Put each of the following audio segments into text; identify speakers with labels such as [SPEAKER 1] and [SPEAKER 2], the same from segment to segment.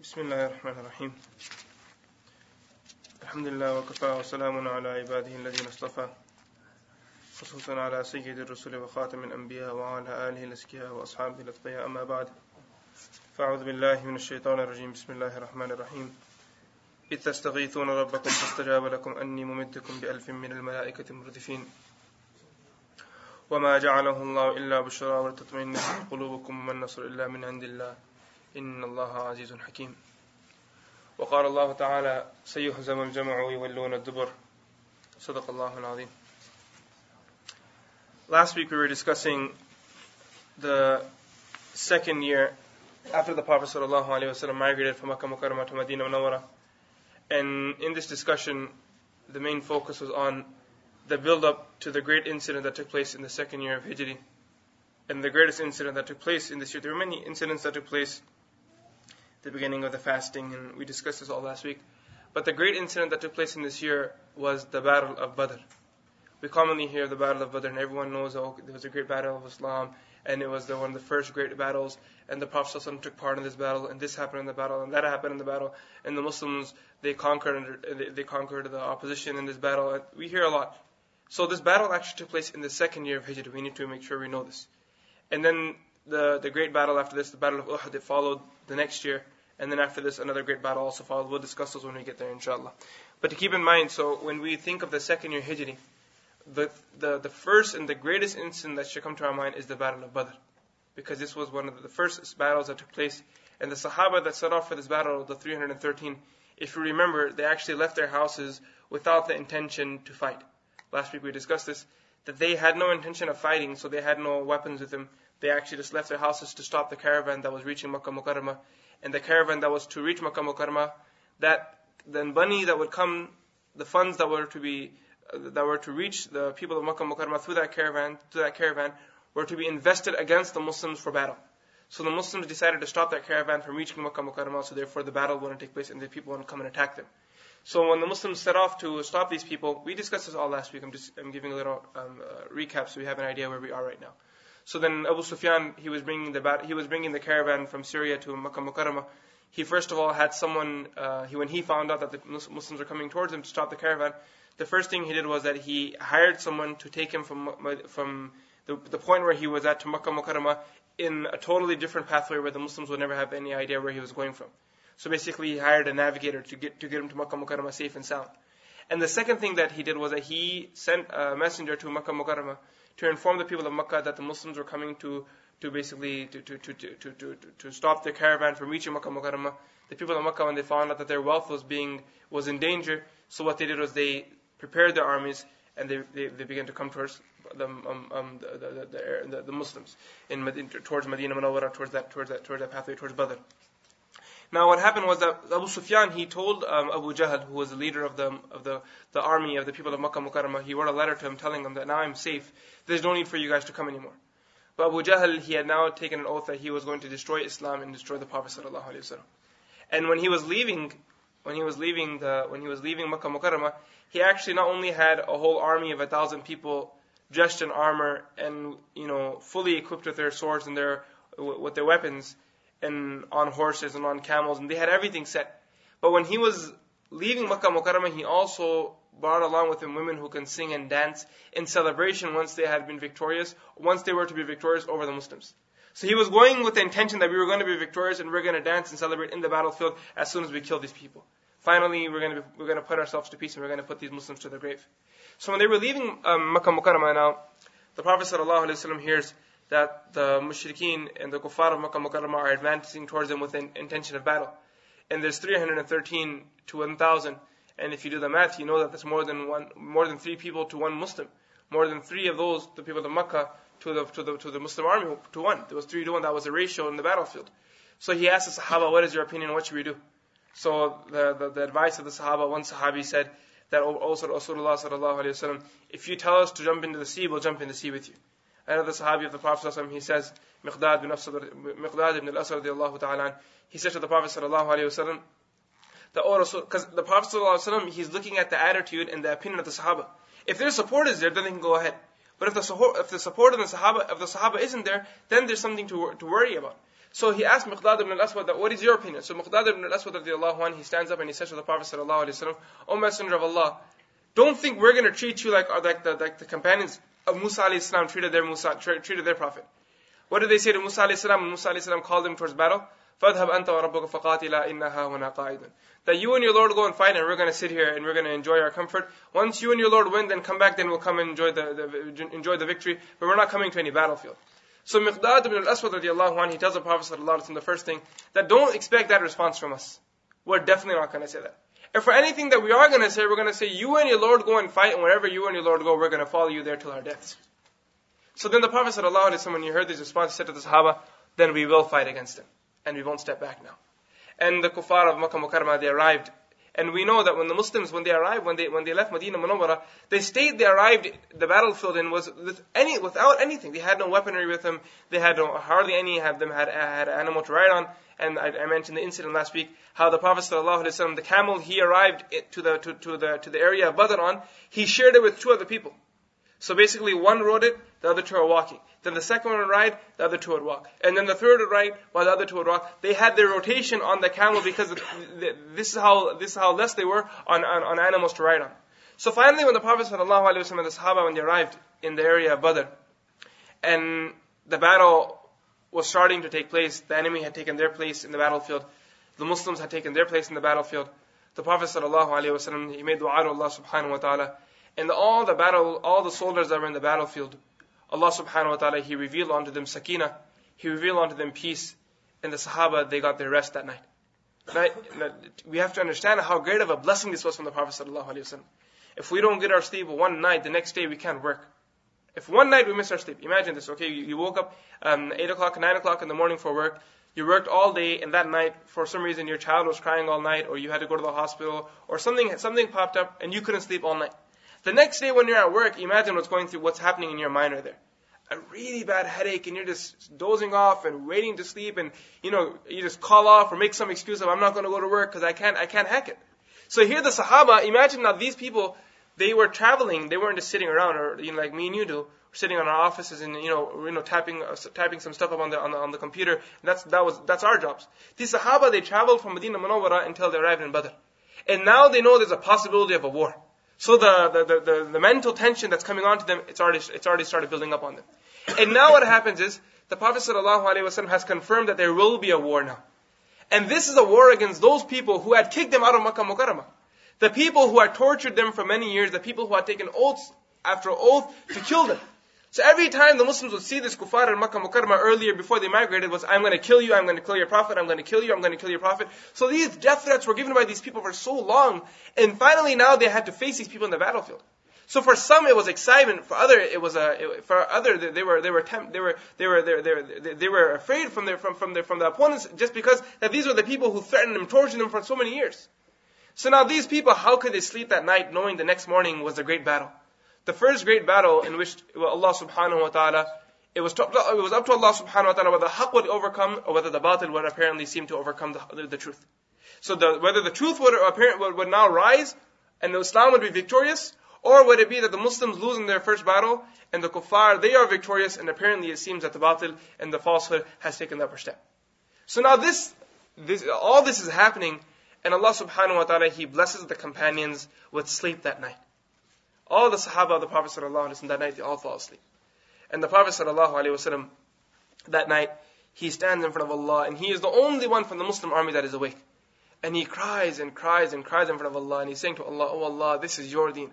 [SPEAKER 1] بسم الله الرحمن الرحيم الحمد لله وكفى وسلام على عباده الذين اصطفى خصوصا على سيد الرسل وخاتم الأنبياء وعلى آله الأزكياء وأصحابه الأتقياء أما بعد فأعوذ بالله من الشيطان الرجيم بسم الله الرحمن الرحيم إذ تستغيثون ربكم فاستجاب لكم أني ممدكم بألف من الملائكة مردفين وما جعله الله إلا بشرى ولتطمئن قلوبكم وما النصر إلا من عند الله إن الله عزيز حكيم وقال الله تعالى سيهزم الجمع ويولون الدبر صدق الله العظيم. Last week we were discussing the second year after the Prophet ﷺ migrated from Makkah Mukarramah to Medina Munawwara, and in this discussion the main focus was on the build-up to the great incident that took place in the second year of Hijri. And the greatest incident that took place in this year, there were many incidents that took place, the beginning of the fasting, and we discussed this all last week. But the great incident that took place in this year was the Battle of Badr. We commonly hear the Battle of Badr, and everyone knows there was a great battle of Islam, and it was one of the first great battles, and the Prophet ﷺ took part in this battle, and this happened in the battle, and that happened in the battle, and the Muslims, they conquered the opposition in this battle. And we hear a lot. So this battle actually took place in the second year of Hijrah. We need to make sure we know this. And then the great battle after this, the Battle of Uhud, it followed the next year. And then after this, another great battle also followed. We'll discuss those when we get there, inshallah. But to keep in mind, so when we think of the second year Hijri, the first and the greatest incident that should come to our mind is the Battle of Badr. Because this was one of the first battles that took place. And the Sahaba that set off for this battle, the 313, if you remember, they actually left their houses without the intention to fight. Last week we discussed this, that they had no intention of fighting, so they had no weapons with them. They actually just left their houses to stop the caravan that was reaching Makkah Mukarramah. And the caravan that was to reach Makkah Mukarramah, that the money that would come, the funds that were to reach the people of Makkah Mukarramah through that caravan, were to be invested against the Muslims for battle. So the Muslims decided to stop that caravan from reaching Makkah Mukarramah, so therefore the battle wouldn't take place and the people wouldn't come and attack them. So when the Muslims set off to stop these people, we discussed this all last week. I'm giving a little recap so we have an idea where we are right now. So then Abu Sufyan, he was bringing the caravan from Syria to Makkah Mukarramah. He first of all had someone, when he found out that the Muslims were coming towards him to stop the caravan, the first thing he did was that he hired someone to take him from the point where he was at to Makkah Mukarramah in a totally different pathway where the Muslims would never have any idea where he was going from. So basically he hired a navigator to get him to Makkah Mukarramah safe and sound. And the second thing that he did was that he sent a messenger to Makkah Mukarramah to inform the people of Makkah that the Muslims were coming to stop their caravan from reaching Makkah Mukarramah. The people of Makkah, when they found out that their wealth was in danger, so what they did was they prepared their armies and they began to come towards the Muslims towards Medina Munawwara, towards that pathway towards Badr. Now what happened was that Abu Sufyan, he told Abu Jahl, who was the leader of the army of the people of Makkah Mukarramah, he wrote a letter to him telling him that now I'm safe, there's no need for you guys to come anymore. But Abu Jahl, he had now taken an oath that he was going to destroy Islam and destroy the Prophet ﷺ. And when he was leaving Makkah Mukarramah, he actually not only had a whole army of 1,000 people dressed in armor and fully equipped with their swords and with their weapons, and on horses and on camels, and they had everything set. But when he was leaving Makkah Mukarramah, he also brought along with him women who can sing and dance in celebration once they had been victorious, once they were to be victorious over the Muslims. So he was going with the intention that we were going to be victorious and we're going to dance and celebrate in the battlefield as soon as we kill these people. Finally, we're going to put ourselves to peace and we're going to put these Muslims to their grave. So when they were leaving Makkah Mukarramah now, the Prophet ﷺ hears that the mushrikeen and the kuffar of Makkah Mukarramah are advancing towards them with an intention of battle. And there's 313 to 1,000. And if you do the math, you know that that's more than 3 people to 1 Muslim. More than 3 of those, the people of Makkah, to the Muslim army, to 1. There was 3 to 1, that was the ratio in the battlefield. So he asked the Sahaba, what is your opinion, what should we do? So the advice of the Sahaba, one Sahabi said that also Rasulullah sallallahu alayhi wa sallam, if you tell us to jump into the sea, we'll jump in the sea with you. Another Sahabi of the Prophet sallallahu alayhi wa sallam, he says, Miqdad ibn al-Asad radiallahu ta'ala, he said to the Prophet sallallahu alayhi wa sallam, because the Prophet sallallahu alayhi wa sallam, he's looking at the attitude and the opinion of the Sahaba. If their support is there, then they can go ahead. But if the support of the Sahaba isn't there, then there's something to worry about. So he asked Miqdad ibn al-Aswad, what is your opinion? So Miqdad ibn al-Aswad radiallahu anhu, he stands up and he says to the Prophet sallallahu alaihi wasallam, O Messenger of Allah, don't think we're going to treat you like the companions of Musa alayhi salam treated their Prophet. What did they say to Musa alayhi salam? When Musa alayhi salam called them towards battle, فَاذْهَبْ أَنْتَ وَرَبُّكَ فَقَاتِلَا إِنَّهَا هُنَا قَاعِدٌ. That you and your Lord go and fight, and we're going to sit here and we're going to enjoy our comfort. Once you and your Lord win, then come back, then we'll come and enjoy the victory. But we're not coming to any battlefield. So Miqdad ibn al-Aswad radiallahu anhu, he tells the Prophet sallallahu alaihi wasallam the first thing, that don't expect that response from us. We're definitely not going to say that. If for anything that we are going to say, we're going to say, you and your Lord go and fight, and wherever you and your Lord go, we're going to follow you there till our deaths. So then the Prophet sallallahu alaihi wasallam, when he heard this response, he said to the Sahaba, then we will fight against them, and we won't step back now. And the kuffar of Makkah Mukarramah, they arrived. And we know that when the Muslims, when they arrived, when they left Medina Munawwara, they arrived the battlefield and was without anything. They had no weaponry with them. They had hardly any of them had animal to ride on. And I mentioned the incident last week, how the Prophet ﷺ, the camel he arrived to the area of Badr on, he shared it with two other people. So basically, one rode it, the other two were walking. Then the second one would ride, the other two would walk. And then the third would ride, while the other two would walk. They had their rotation on the camel because this is how less they were on animals to ride on. So finally, when the Prophet ﷺ and the Sahaba, when they arrived in the area of Badr, and the battle was starting to take place, the enemy had taken their place in the battlefield, the Muslims had taken their place in the battlefield, the Prophet ﷺ, he made dua to Allah subhanahu wa ta'ala, and all the soldiers that were in the battlefield, Allah subhanahu wa ta'ala, He revealed unto them sakina, He revealed unto them peace, and the Sahaba, they got their rest that night. We have to understand how great of a blessing this was from the Prophet sallallahu alaihi wasallam. If we don't get our sleep one night, the next day we can't work. If one night we miss our sleep, imagine this, okay, you woke up 8 o'clock, 9 o'clock in the morning for work, you worked all day, and that night, for some reason, your child was crying all night, or you had to go to the hospital, or something popped up, and you couldn't sleep all night. The next day when you're at work, imagine what's happening in your mind right there. A really bad headache, and you're just dozing off and waiting to sleep, and you just call off or make some excuse of, I'm not going to go to work because I can't hack it. So here the Sahaba, imagine now these people, they were traveling, they weren't just sitting around, or like me and you do, sitting on our offices and typing some stuff up on the computer. That's our jobs. These Sahaba, they traveled from Medina Munawwara until they arrived in Badr, and now they know there's a possibility of a war. So the mental tension that's coming onto them, it's already started building up on them. And now what happens is, the Prophet ﷺ has confirmed that there will be a war now. And this is a war against those people who had kicked them out of Makkah Mukarramah. The people who had tortured them for many years, the people who had taken oaths after oath to kill them. So every time the Muslims would see this kuffar in Makkah Mukarramah earlier, before they migrated, was, I'm going to kill you, I'm going to kill your Prophet, I'm going to kill you, I'm going to kill your Prophet. So these death threats were given by these people for so long, and finally now they had to face these people in the battlefield. So for some it was excitement, for other they were afraid from the opponents, just because that these were the people who threatened them, tortured them for so many years. So now these people, how could they sleep that night knowing the next morning was a great battle? The first great battle in which Allah subhanahu wa ta'ala, it was up to Allah subhanahu wa ta'ala whether the haqq would overcome or whether the batil would apparently seem to overcome the truth. So whether the truth would now rise and Islam would be victorious, or would it be that the Muslims lose in their first battle and the kuffar, they are victorious, and apparently it seems that the batil and the falsehood has taken the upper step. So now all this is happening, and Allah subhanahu wa ta'ala, He blesses the companions with sleep that night. All the Sahaba of the Prophet sallallahu alaihi wasallam that night, they all fall asleep. And the Prophet sallallahu alaihi wasallam, that night, he stands in front of Allah, and he is the only one from the Muslim army that is awake. And he cries and cries and cries in front of Allah, and he's saying to Allah, Oh Allah, this is your deen.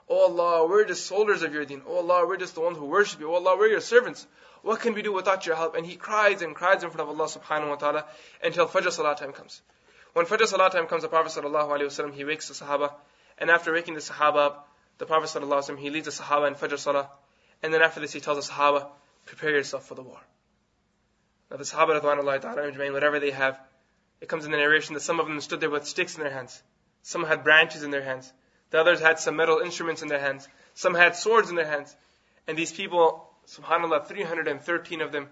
[SPEAKER 1] Oh Allah, we're just soldiers of your deen. Oh Allah, we're just the ones who worship you. Oh Allah, we're your servants. What can we do without your help? And he cries and cries in front of Allah subhanahu wa ta'ala until Fajr Salah time comes. When Fajr Salah time comes, the Prophet sallallahu alaihi wasallam, he wakes the Sahaba, and after waking the Sahaba up, the Prophet sallallahu alaihi wasallam, he leads the Sahaba in Fajr Salah, and then after this he tells the Sahaba, prepare yourself for the war. Now the Sahaba, radwanullahi ta'ala ajma'in, whatever they have, it comes in the narration that some of them stood there with sticks in their hands. Some had branches in their hands. The others had some metal instruments in their hands. Some had swords in their hands. And these people, subhanAllah, 313 of them,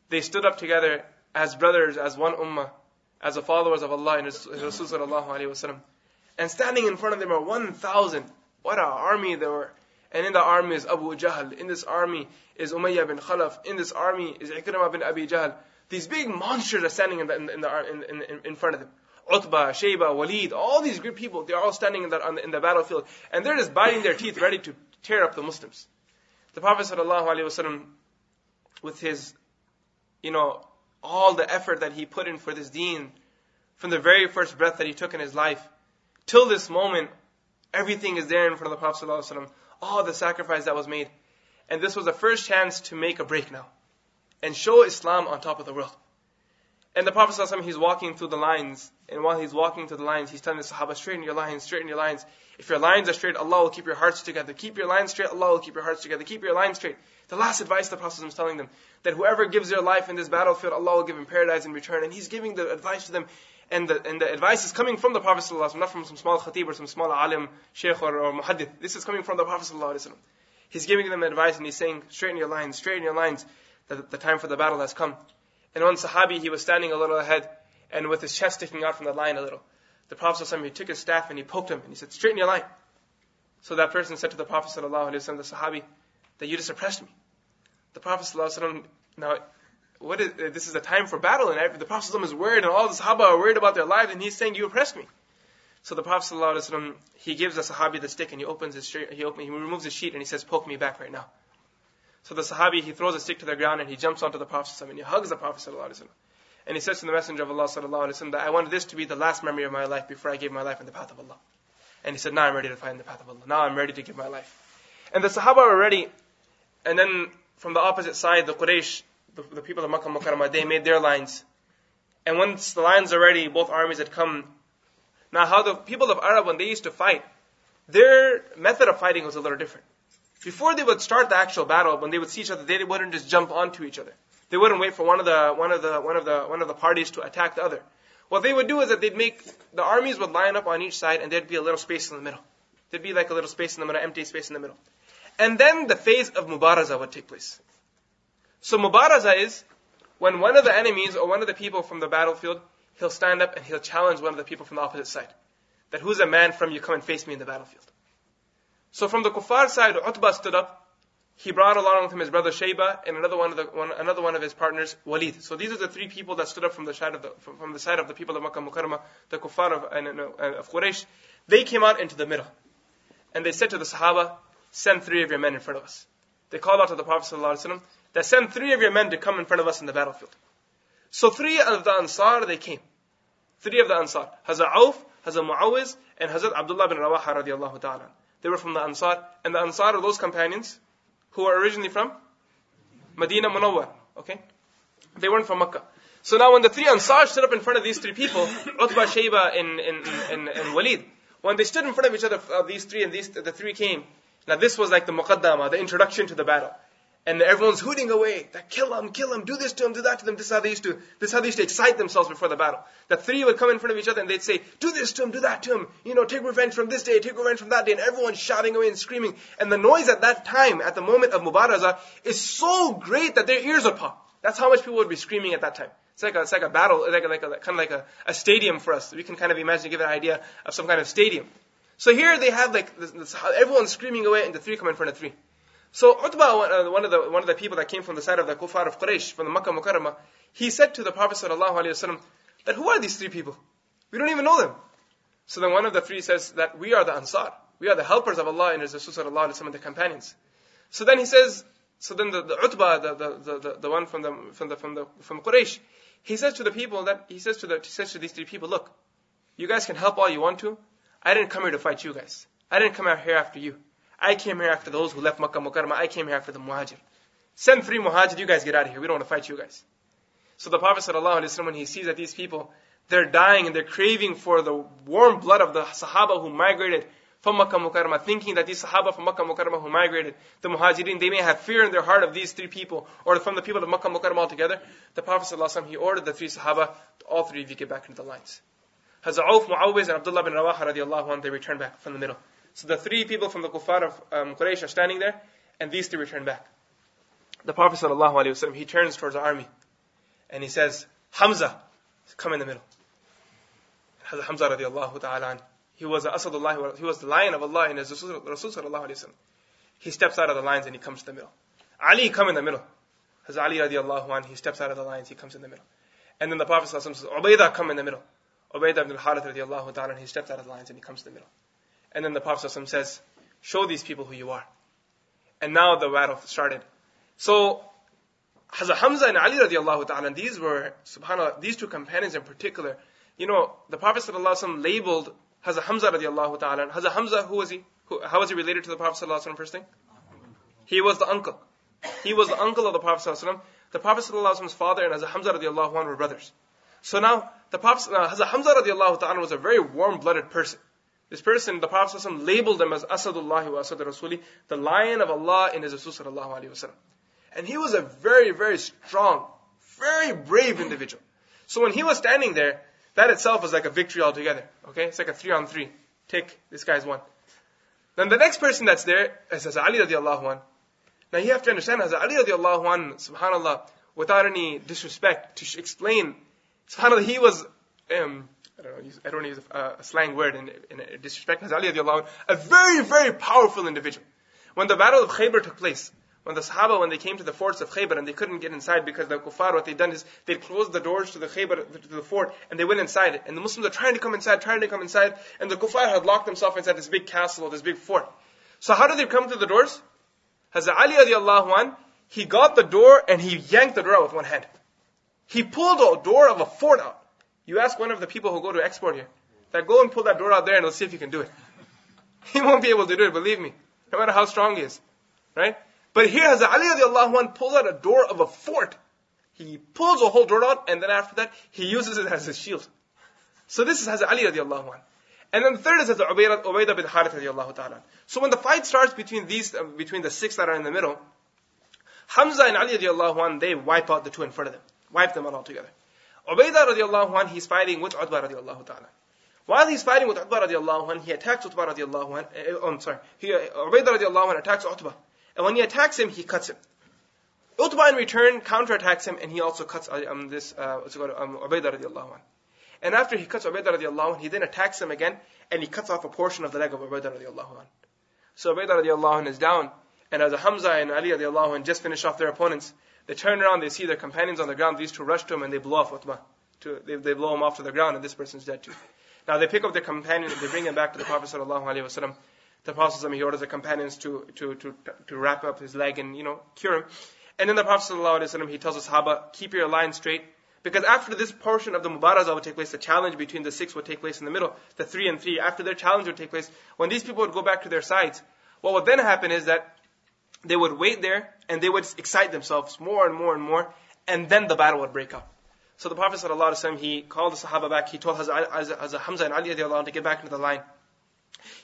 [SPEAKER 1] they stood up together as brothers, as one ummah, as the followers of Allah and His Rasul sallallahu alaihi wasallam. And standing in front of them are 1,000. What an army there were. And in the army is Abu Jahl. In this army is Umayyah bin Khalaf. In this army is Ikrimah bin Abi Jahl. These big monsters are standing in front of them. Utbah, Shayba, Walid, all these great people, they're all standing in the battlefield, and they're just biting their teeth, ready to tear up the Muslims. The Prophet ﷺ, with his, all the effort that he put in for this deen, from the very first breath that he took in his life, till this moment, everything is there in front of the Prophet ﷺ, all the sacrifice that was made. And this was the first chance to make a break now, and show Islam on top of the world. And the Prophet ﷺ, he's walking through the lines, and while he's walking through the lines, he's telling the Sahaba, straighten your lines, straighten your lines. If your lines are straight, Allah will keep your hearts together. Keep your lines straight, Allah will keep your hearts together. Keep your lines straight. The last advice the Prophet ﷺ is telling them, that whoever gives their life in this battlefield, Allah will give him paradise in return. And he's giving the advice to them, and the advice is coming from the Prophet ﷺ, not from some small khatib or some small alim, sheikh or muhaddith. This is coming from the Prophet ﷺ. He's giving them advice, and he's saying, straighten your lines, straighten your lines. The time for the battle has come. And one Sahabi, he was standing a little ahead, and with his chest sticking out from the line a little. The Prophet ﷺ, he took his staff and he poked him, and he said, straighten your line. So that person said to the Prophet ﷺ, the Sahabi, that you just oppressed me. The Prophet ﷺ, now, this is a time for battle, and the Prophet ﷺ is worried, and all the Sahaba are worried about their lives, and he's saying, you oppressed me. So the Prophet ﷺ, he gives the Sahabi the stick, and he removes his sheet, and he says, poke me back right now. So the Sahabi, he throws a stick to the ground, and he jumps onto the Prophet ﷺ, and he hugs the Prophet ﷺ. And he says to the Messenger of Allah ﷺ, that I wanted this to be the last memory of my life before I gave my life in the path of Allah. And he said, now I'm ready to fight in the path of Allah. Now I'm ready to give my life. And the Sahaba were ready. And then from the opposite side, the Quraysh, the people of Makkah Mukarramah, they made their lines. And once the lines are ready, both armies had come. Now how the people of Arab, when they used to fight, their method of fighting was a little different. Before they would start the actual battle, when they would see each other, they wouldn't just jump onto each other. They wouldn't wait for one of the parties to attack the other. What they would do is that the armies would line up on each side, and there'd be a little space in the middle. There'd be like a little space in the middle, empty space in the middle. And then the phase of Mubaraza would take place. So Mubaraza is when one of the enemies or one of the people from the battlefield, he'll stand up and he'll challenge one of the people from the opposite side. That who's a man from you, come and face me in the battlefield. So from the kuffar side, Utbah stood up. He brought along with him his brother Shayba and another one of his partners, Walid. So these are the three people that stood up from the side of the people of Makkah Mukarramah, the kuffar of Quraysh. They came out into the middle. And they said to the Sahaba, send 3 of your men in front of us. They called out to the Prophet ﷺ, that send 3 of your men to come in front of us in the battlefield. So 3 of the Ansar, they came. 3 of the Ansar. Hazrat Auf, Hazrat Muawiz, and Hazrat Abdullah bin Rawaha radiallahu ta'ala. They were from the Ansar. And the Ansar are those companions who were originally from Medina Munawwar. Okay? They weren't from Makkah. So now when the 3 Ansar stood up in front of these 3 people, Utbah, Shayba, and Walid, when they stood in front of each other, these 3 and the 3 came. Now this was like the muqaddama, the introduction to the battle. And everyone's hooting away, that kill him, do this to him, do that to them. This is how they used to excite themselves before the battle. The 3 would come in front of each other and they'd say, do this to him, do that to him. Take revenge from this day, take revenge from that day. And everyone's shouting away and screaming. And the noise at that time, at the moment of Mubaraza, is so great that their ears would pop. That's how much people would be screaming at that time. It's like a battle, kind of like a stadium for us. We can kind of imagine, give an idea of some kind of stadium. So here they have everyone's screaming away and the 3 come in front of 3. So Utbah, one of the people that came from the side of the kuffar of Quraysh, from the Makkah Mukarramah, he said to the Prophet ﷺ that who are these 3 people? We don't even know them. So then one of the 3 says that we are the Ansar. We are the helpers of Allah and His Rasul ﷺ and the companions. So then he says, the Utbah, the one from Quraysh, he says to the people he says to these 3 people, look, you guys can help all you want to. I didn't come here to fight you guys. I didn't come here after you. I came here after those who left Makkah Mukarramah. I came here after the Muhajir. Send 3 Muhajir, you guys get out of here. We don't want to fight you guys. So the Prophet ﷺ, when he sees that these people, they're dying and they're craving for the warm blood of the Sahaba who migrated from Makkah Mukarramah, thinking that these Sahaba from Makkah Mukarramah who migrated, the Muhajirin, they may have fear in their heart of these 3 people, or from the people of Makkah Mukarramah altogether. The Prophet ﷺ, he ordered the 3 Sahaba, all 3 of you get back into the lines. Hazrat Auf, Muawiz, and Abdullah bin Rawaha radiallahu anhu, they returned back from the middle. So the 3 people from the kuffar of Quraysh are standing there, and these 3 return back. The Prophet ﷺ, he turns towards the army, and he says, Hamza, come in the middle. Hazrat Hamza radiallahu ta'ala, he was Asadullah, he was the lion of Allah and His Rasul sallallahu alayhi wa sallam. He steps out of the lines and he comes to the middle. Ali, come in the middle. Hazrat Ali radiallahu anh, he steps out of the lines, he comes in the middle. And then the Prophet ﷺ says, Ubayyah, come in the middle. Ubayyah ibn al-Harith radiallahu ta'ala, he steps out of the lines and he comes to the middle. And then the Prophet ﷺ says, show these people who you are. And now the battle started. So, Hazrat Hamza and Ali radiallahu ta'ala, these were, subhanAllah, these two companions in particular, you know, the Prophet ﷺ labeled Hazrat Hamza radiallahu ta'ala. Hazrat Hamza, who was he? How was he related to the Prophet ﷺ first thing? He was the uncle. He was the uncle of the Prophet ﷺ. The Prophet ﷺ's father and Hazrat Hamza radiallahu anh were brothers. So now, Hazrat Hamza radiallahu ta'ala was a very warm-blooded person. This person, the Prophet ﷺ labeled him as Asadullah wa Asad Rasuli, the lion of Allah in his Rasul sallallahu alayhi wa sallam. And he was a very, very strong, very brave individual. So when he was standing there, that itself was like a victory altogether. Okay? It's like a 3-on-3. Tick, this guy's won. Then the next person that's there is Hazrat Ali radiallahu anh. Now you have to understand, Hazrat Ali radiallahu anh, subhanAllah, without any disrespect, to explain, subhanAllah, he was, I don't want to use a slang word in a disrespect, Hazrat Ali radiallahu anh, a very, very powerful individual. When the battle of Khaybar took place, when the Sahaba, when they came to the forts of Khaybar and they couldn't get inside because the kuffar, what they'd done is they'd closed the doors to the Khaybar, to the fort, and they went inside it. And the Muslims are trying to come inside, and the kuffar had locked themselves inside this big castle, this big fort. So how did they come to the doors? Hazrat Ali radiallahu anh, he got the door and he yanked the door out with one hand. He pulled the door of a fort out. You ask one of the people who go to export here, that go and pull that door out there and let's see if you can do it. He won't be able to do it, believe me, no matter how strong he is. Right? But here, Hazrat Ali radiallahu anh pulls out a door of a fort. He pulls the whole door out, and then after that, he uses it as his shield. So this is Hazrat Ali radiallahu anh. And then the third is Hazrat Ubayyah bin Harith radiallahu ta'ala. So when the fight starts between the six that are in the middle, Hamza and Ali radiallahu anh, they wipe out the two in front of them. Wipe them out altogether. Ubayyah radiallahu anh, he's fighting with Utbah radiallahu ta'ala. While he's fighting with Utbah radiallahu anh, he attacks Utbah radiallahu anh. Ubayyah radiallahu anh attacks Utbah. And when he attacks him, he cuts him. Utbah in return counterattacks him, and he also cuts Ubayyah radiallahu anh. And after he cuts Ubayyah radiallahu anh, he then attacks him again, and he cuts off a portion of the leg of Ubayyah radiallahu anh. So Ubayyah radiallahu anh is down, and as Hamza and Ali radiallahu anh just finish off their opponents, they turn around, they see their companions on the ground, these two rush to him, and they blow off Utbah. They blow him off to the ground, and this person's dead too. Now they pick up their companion, and they bring him back to the Prophet sallallahu alaihi wasallam. The Prophet, he orders the companions to wrap up his leg and, cure him. And then the Prophet ﷺ, he tells the Sahaba, keep your line straight. Because after this portion of the Mubarazah would take place, the challenge between the six would take place in the middle, the 3 and 3. After their challenge would take place, when these people would go back to their sides, what would then happen is that they would wait there and they would excite themselves more and more and more, and then the battle would break out. So the Prophet ﷺ, he called the Sahaba back, he told Hazrat Hamza and Ali radiallahu anh to get back into the line.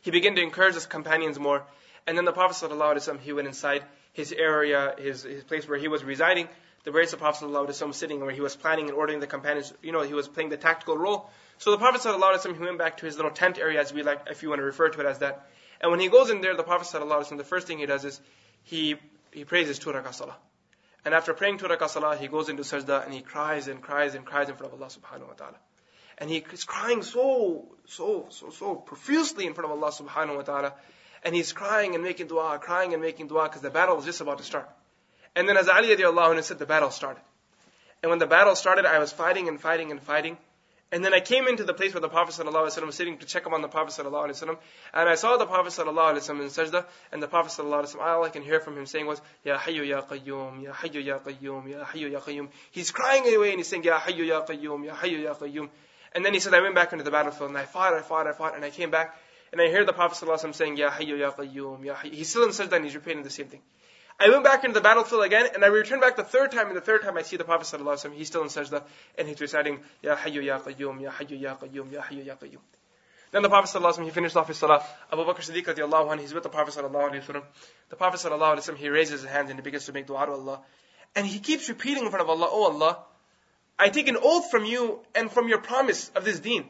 [SPEAKER 1] He began to encourage his companions more. And then the Prophet ﷺ, he went inside his area, his place where he was residing. The place the Prophet ﷺ was sitting, where he was planning and ordering the companions. He was playing the tactical role. So the Prophet ﷺ, he went back to his little tent area, as we like, if you want to refer to it as that. And when he goes in there, the Prophet ﷺ, the first thing he does is, he prays his 2 rakah salah. And after praying 2 rakah salah, he goes into sajda and he cries and cries and cries in front of Allah subhanahu wa ta'ala. And he is crying so profusely in front of Allah subhanahu wa ta'ala. And he's crying and making dua, because the battle was just about to start. And then as Ali radiallahu anhu said, the battle started. And when the battle started, I was fighting. And then I came into the place where the Prophet ﷺ was sitting to check up on the Prophet ﷺ. And I saw the Prophet ﷺ in sajda. And the Prophet ﷺ, all I can hear from him saying was, Ya Hayyu Ya Qayyum, Ya Hayyu Ya Qayyum, Ya Hayyu Ya Qayyum. He's crying away and he's saying, Ya Hayyu Ya Qayyum, Ya Hayyu Ya Qayyum. And then he said, I went back into the battlefield and I fought, and I came back. And I heard the Prophet ﷺ saying, Ya Hayyu Ya Qayyum, Ya Hayyu. He's still in sajda and he's repeating the same thing. I went back into the battlefield again, and I returned back the third time, and the third time I see the Prophet ﷺ, he's still in sajda, and he's reciting, Ya Hayyu Ya Qayyum, Ya Hayyu Ya Qayyum, Ya Hayyu Ya Qayyum. Then the Prophet ﷺ, he finished off his salah. Abu Bakr Siddiq radiallahu anh, he's with the Prophet ﷺ. The Prophet ﷺ, he raises his hands and he begins to make dua to Allah. And he keeps repeating in front of Allah, Oh Allah, I take an oath from you and from your promise of this deen,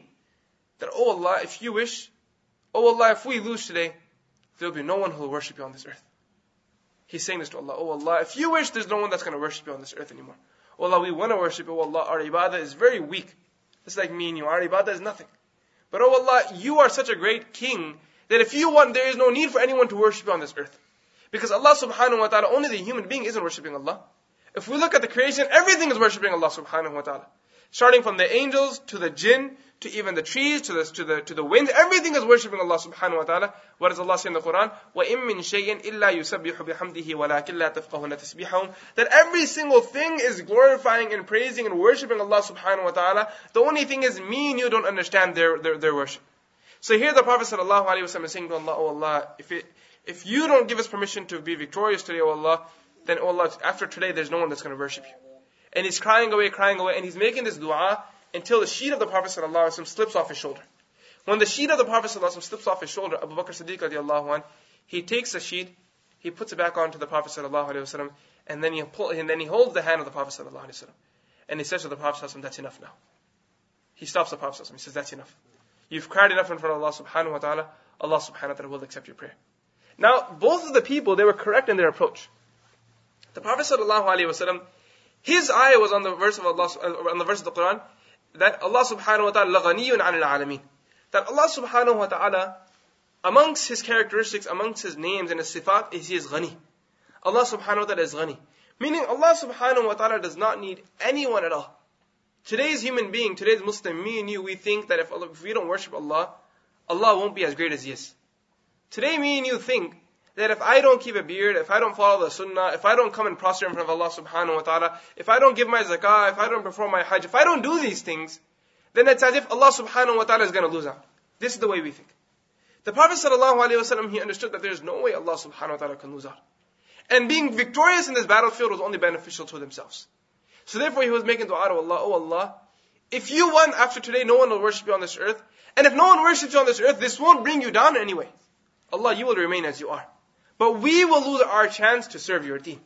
[SPEAKER 1] that, Oh Allah, if you wish, Oh Allah, if we lose today, there will be no one who will worship you on this earth. He's saying this to Allah. Oh Allah, if you wish, there's no one that's going to worship you on this earth anymore. Oh Allah, we want to worship you. Oh Allah, our ibadah is very weak. It's like me and you. Our ibadah is nothing. But oh Allah, you are such a great king that if you want, there is no need for anyone to worship you on this earth. Because Allah subhanahu wa ta'ala, only the human being isn't worshipping Allah. If we look at the creation, everything is worshipping Allah subhanahu wa ta'ala. Starting from the angels, to the jinn, to even the trees, to the wind, everything is worshipping Allah subhanahu wa ta'ala. What does Allah say in the Quran? وَإِن مِّن شَيْءٍ إِلَّا يُسَبِّحُ بِحَمْدِهِ وَلَكِنْ لَا تَفْقَهُونَ تَسْبِيحَهُمْ. That every single thing is glorifying and praising and worshipping Allah subhanahu wa ta'ala. The only thing is, me and you don't understand their worship. So here the Prophet sallallahu alaihi wasallam is saying to Allah, oh Allah, if you don't give us permission to be victorious today, oh Allah, then oh Allah, after today there's no one that's going to worship you. And he's crying away, and he's making this dua until the sheet of the Prophet ﷺ slips off his shoulder. When the sheet of the Prophet ﷺ slips off his shoulder, Abu Bakr Siddiq radiallahu anh, he takes the sheet, he puts it back onto the Prophet ﷺ, and then he holds the hand of the Prophet ﷺ, and he says to the Prophet ﷺ, that's enough now. He stops the Prophet ﷺ, he says, that's enough. You've cried enough in front of Allah subhanahu wa ta'ala, Allah subhanahu wa ta'ala will accept your prayer. Now, both of the people, they were correct in their approach. The Prophet ﷺ, his ayah was on the verse of Allah, on the verse of the Quran, that Allah subhanahu wa ta'ala لَغَنِيٌّ عَنِ الْعَالَمِينَ. That Allah subhanahu wa ta'ala, amongst his characteristics, amongst his names and his sifat, is he is ghani. Allah subhanahu wa ta'ala is ghani. Meaning Allah subhanahu wa ta'ala does not need anyone at all. Today's human being, today's Muslim, me and you, we think that if we don't worship Allah, Allah won't be as great as he is. Today me and you think that if I don't keep a beard, if I don't follow the sunnah, if I don't come and prostrate in front of Allah subhanahu wa ta'ala, if I don't give my zakah, if I don't perform my hajj, if I don't do these things, then it's as if Allah subhanahu wa ta'ala is going to lose out. This is the way we think. The Prophet sallallahu alaihi wasallam, he understood that there is no way Allah subhanahu wa ta'ala can lose out. And being victorious in this battlefield was only beneficial to themselves. So therefore he was making dua to Allah, oh Allah, if you want after today, no one will worship you on this earth. And if no one worships you on this earth, this won't bring you down in any way. Allah, you will remain as you are. But we will lose our chance to serve your deen.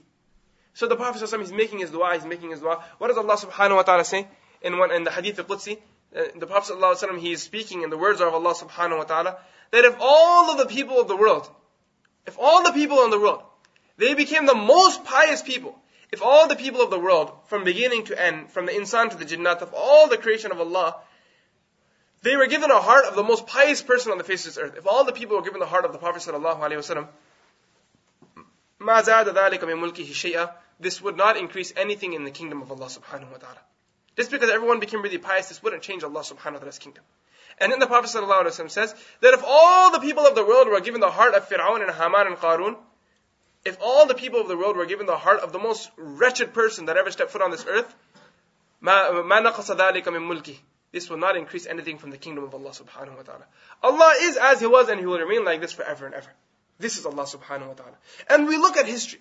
[SPEAKER 1] So the Prophet ﷺ, he's making his dua, What does Allah subhanahu wa ta'ala say in the hadith al-Qudsi? The Prophet ﷺ, he is speaking in the words of Allah subhanahu wa ta'ala, that if all of the people of the world, they became the most pious people, if all the people of the world, from beginning to end, from the insan to the jinnat, of all the creation of Allah, they were given a heart of the most pious person on the face of this earth. If all the people were given the heart of the Prophet sallallahu alaihi wasallam, مَا زَادَ ذَلِكَ مِن مُلْكِهِ شَيْئًا, this would not increase anything in the kingdom of Allah subhanahu wa ta'ala. Just because everyone became really pious, this wouldn't change Allah subhanahu wa ta'ala's kingdom. And then the Prophet sallallahu alaihi wasallam says that if all the people of the world were given the heart of Fir'aun and Haman and Qarun, if all the people of the world were given the heart of the most wretched person that ever stepped foot on this earth, مَا نَقَصَ ذَلِكَ مِن مُلْكِهِ, this will not increase anything from the kingdom of Allah subhanahu wa ta'ala. Allah is as He was and He will remain like this forever and ever. This is Allah subhanahu wa ta'ala. And we look at history.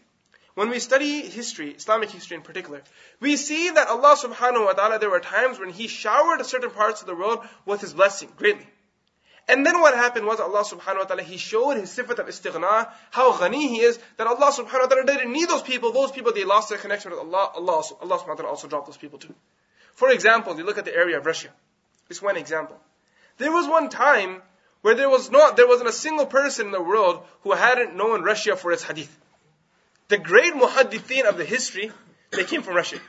[SPEAKER 1] When we study history, Islamic history in particular, we see that Allah subhanahu wa ta'ala, there were times when He showered certain parts of the world with His blessing, greatly. And then what happened was Allah subhanahu wa ta'ala, He showed His sifat of istighna, how ghani He is, that Allah subhanahu wa ta'ala didn't need those people, they lost their connection with Allah, Allah subhanahu wa ta'ala also dropped those people too. For example, you look at the area of Russia. Just one example. There was one time where there wasn't a single person in the world who hadn't known Russia for its hadith. The great muhaddithin of the history, they came from Russia.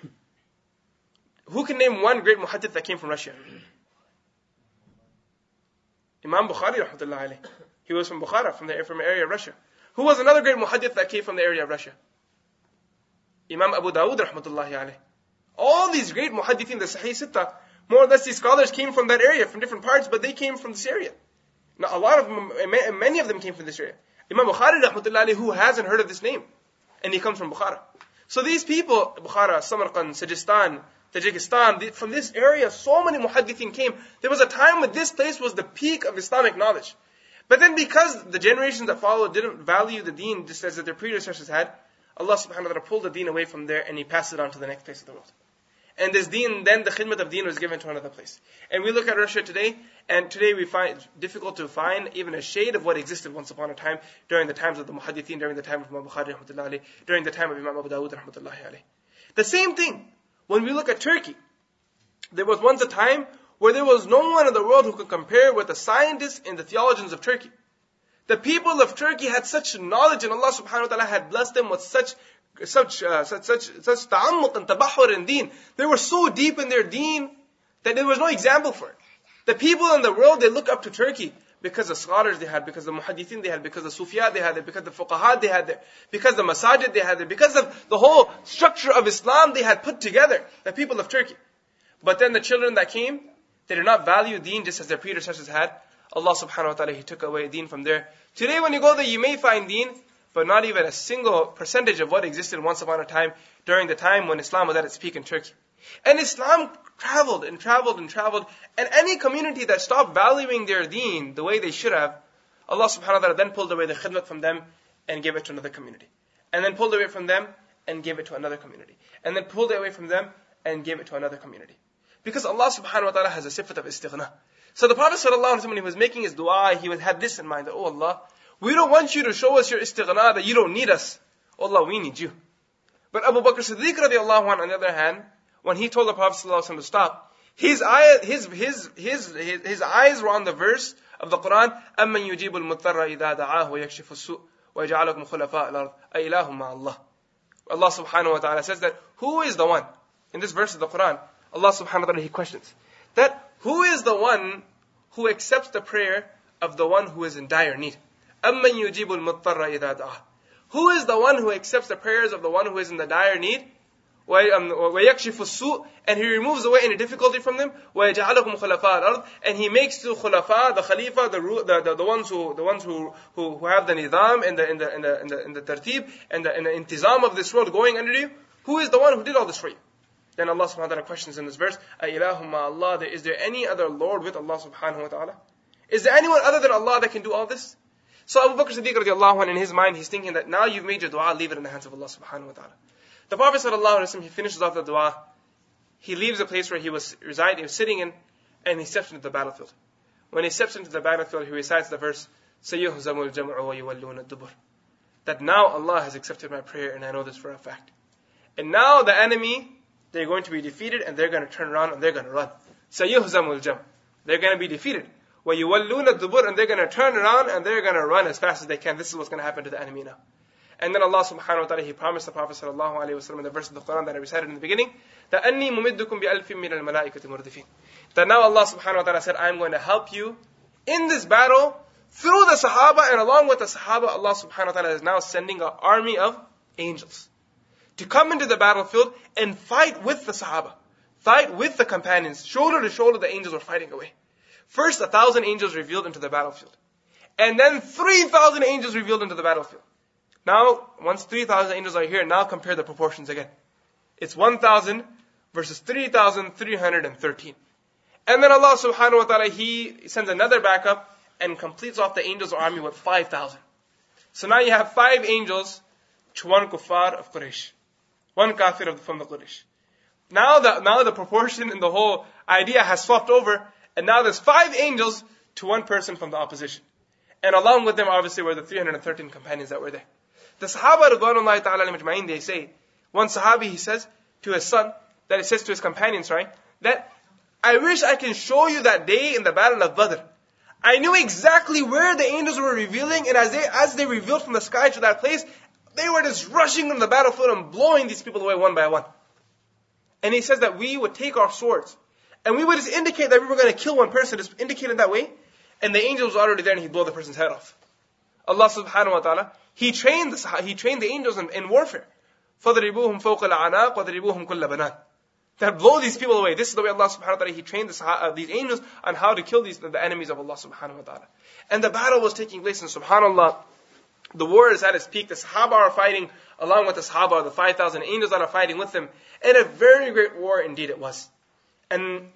[SPEAKER 1] Who can name one great muhaddith that came from Russia? Imam Bukhari rahmatullahi alayhi. He was from Bukhara, from the area of Russia. Who was another great muhaddith that came from the area of Russia? Imam Abu Dawud rahmatullahi alayhi. All these great muhaddithin, the Sahih Sittah, more or less these scholars came from that area, from different parts, but they came from this area. Now many of them came from this area. Imam Bukhari rahmatullahi alayhi, who hasn't heard of this name? And he comes from Bukhara. So these people, Bukhara, Samarkand, Sajistan, Tajikistan, from this area, so many muhaddithin came. There was a time when this place was the peak of Islamic knowledge. But then because the generations that followed didn't value the deen just as their predecessors had, Allah subhanahu wa ta'ala pulled the deen away from there and He passed it on to the next place of the world. And this deen, then the khidmat of deen was given to another place. And we look at Russia today, and today we find it difficult to find even a shade of what existed once upon a time, during the times of the muhaddithin, during the time of Imam Bukhari rahmatullahi alayhi, during the time of Imam Abu Dawud rahmatullahi alayhi. The same thing, when we look at Turkey, there was once a time where there was no one in the world who could compare with the scientists and the theologians of Turkey. The people of Turkey had such knowledge, and Allah subhanahu wa ta'ala had blessed them with such ta'ammuq and tabahur in deen. They were so deep in their deen that there was no example for it. The people in the world, they look up to Turkey because the scholars they had, because the muhaddithin they had, because the sufiyat they had there, because the fuqaha they had there, because the masajid they had there, because of the whole structure of Islam they had put together, the people of Turkey. But then the children that came, they did not value deen just as their predecessors had. Allah subhanahu wa ta'ala, He took away deen from there. Today when you go there, you may find deen, but not even a single percentage of what existed once upon a time, during the time when Islam was at its peak in Turkey. And Islam traveled and traveled and traveled, and any community that stopped valuing their deen the way they should have, Allah subhanahu wa ta'ala then pulled away the khidmat from them and gave it to another community. And then pulled away from them and gave it to another community. And then pulled it away from them and gave it to another community. Because Allah subhanahu wa ta'ala has a sifat of istighna. So the Prophet sallallahu alaihi wasallam, when he was making his dua, he had this in mind, that, oh Allah, we don't want you to show us your istighna, that you don't need us. Oh Allah, we need you. But Abu Bakr Siddiq radiallahu anhu, on the other hand, when he told the Prophet sallallahu alaihi wasallam to stop, his eyes were on the verse of the Quran, أَمَّنْ يُجِيبُ الْمُضْطَرَّ إِذَا دَعَاهُ وَيَكْشِفُ السُّوءَ وَيَجْعَلَكُمْ خُلَفَاءَ الْأَرْضِ أَإِلَهٌ مَعَ اللَّهِ. Allah subhanahu wa ta'ala says that, who is the one? In this verse of the Quran, Allah subhanahu wa ta'ala, He questions that, who is the one who accepts the prayer of the one who is in dire need? أَمَّنْ يُجِيبُ الْمُضْطَرَّ إِذَا دَعَاهُ. Who is the one who accepts the prayers of the one who is in the dire need? وَيَكْشِفُ السُّوءَ, and He removes away any difficulty from them. وَيَجْعَلَكُمْ خُلَفَاءَ الْأَرْضِ, and He makes you khulafa, the khalifa, the ones who have the nizam and the tartib and the intizam of this world going under you. Who is the one who did all this for you? Then Allah subhanahu wa ta'ala questions in this verse, أَإِلَهُ مَعَ اللَّهِ, is there any other Lord with Allah subhanahu wa ta'ala? Is there anyone other than Allah that can do all this? So Abu Bakr Siddiq radiallahu anhu, in his mind, he's thinking that now you've made your dua, leave it in the hands of Allah subhanahu wa ta'ala. The Prophet sallallahu alaihi wasallam, he finishes off the dua, he leaves the place where he was residing, he was sitting in, and he steps into the battlefield. When he steps into the battlefield, he recites the verse, سَيُهْزَمُ الْجَمْعُ وَيُوَلُّونَ الدُّبُرِ, that now Allah has accepted my prayer, and I know this for a fact. And now the enemy, they're going to be defeated, and they're going to turn around, and they're going to run. سَيُهْزَمُ الْجَمْعُ, they're going to be defeated. وَيُوَلُّونَ الدُّبُرِ, and they're going to turn around, and they're going to run as fast as they can. This is what's going to happen to the enemy now. And then Allah subhanahu wa ta'ala, He promised the Prophet sallallahu alaihi wasallam in the verse of the Quran that I recited in the beginning, that أَنِّي مُمِدُّكُمْ بِأَلْفٍ مِّنَ الْمَلَائِكَةِ مُرْدِفِينَ, that now Allah subhanahu wa ta'ala said, I'm going to help you in this battle through the Sahaba, and along with the Sahaba, Allah subhanahu wa ta'ala is now sending an army of angels to come into the battlefield and fight with the Sahaba, fight with the companions. Shoulder to shoulder, the angels were fighting away. First 1,000 angels revealed into the battlefield, and then 3,000 angels revealed into the battlefield. Now, once 3,000 angels are here, now compare the proportions again. It's 1,000 versus 3,313. And then Allah subhanahu wa ta'ala, He sends another backup and completes off the angels' army with 5,000. So now you have 5 angels to 1 kuffar of Quraysh. 1 kafir from the Quraysh. Now the proportion in the whole idea has swapped over, and now there's 5 angels to 1 person from the opposition. And along with them obviously were the 313 companions that were there. The Sahaba Ridwanullahi ta'ala majma'in, they say, one Sahabi, he says to his son, that he says to his companions, right, that I wish I can show you that day in the battle of Badr. I knew exactly where the angels were revealing, and as they revealed from the sky to that place, they were just rushing on the battlefield and blowing these people away one by one. And he says that we would take our swords, and we would just indicate that we were going to kill one person, just indicate it that way, and the angels were already there and he'd blow the person's head off. Allah subhanahu wa ta'ala, He trained the angels in warfare. فَضْرِبُوهُمْ فَوْقَ الْعَنَاقِ وَضْرِبُوهُمْ كُلَّ بَنَانٍ, that blow these people away. This is the way Allah subhanahu wa ta'ala, He trained these angels on how to kill the enemies of Allah subhanahu wa ta'ala. And the battle was taking place, and subhanallah, the war is at its peak. The Sahaba are fighting along with the Sahaba, the 5,000 angels that are fighting with them. And a very great war indeed it was. And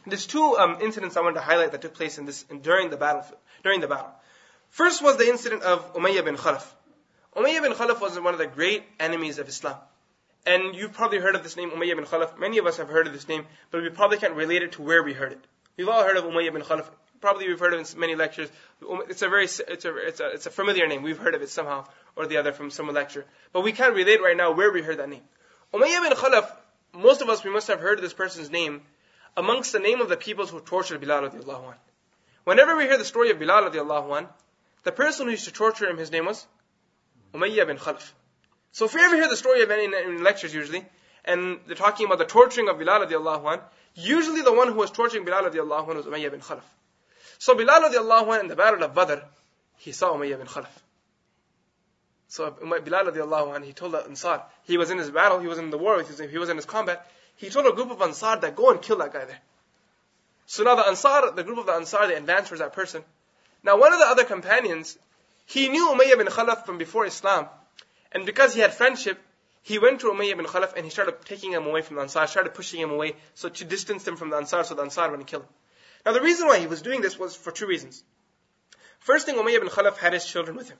[SPEAKER 1] there's 2 incidents I wanted to highlight that took place during the battle. First was the incident of Umayyah bin Khalaf. Umayyah bin Khalaf was one of the great enemies of Islam. And you've probably heard of this name, Umayyah bin Khalaf. Many of us have heard of this name, but we probably can't relate it to where we heard it. We've all heard of Umayyah bin Khalaf. Probably we've heard of it in many lectures. It's a familiar name. We've heard of it somehow or the other from some lecture. But we can't relate right now where we heard that name. Umayyah bin Khalaf, most of us, we must have heard of this person's name amongst the name of the peoples who tortured Bilal radiallahu anh. Whenever we hear the story of Bilal radiallahu anh, the person who used to torture him, his name was Umayyah bin Khalaf. So if we ever hear the story of any in lectures usually, and they're talking about the torturing of Bilal radiallahu anh, usually the one who was torturing Bilal radiallahu anh was Umayyah bin Khalaf. So Bilal radiallahu anhu in the battle of Badr, he saw Umayyah bin Khalaf. So Bilal radiallahu anhu, he told the Ansar, he was in his battle, he was in the war, he was in his combat, he told a group of Ansar that go and kill that guy there. So now the group of the Ansar, they advanced towards that person. Now one of the other companions, he knew Umayyah bin Khalaf from before Islam, and because he had friendship, he went to Umayyah bin Khalaf and he started taking him away from the Ansar, started pushing him away, so to distance him from the Ansar, so the Ansar wouldn't kill him. Now the reason why he was doing this was for two reasons. First thing, Umayyah bin Khalaf had his children with him.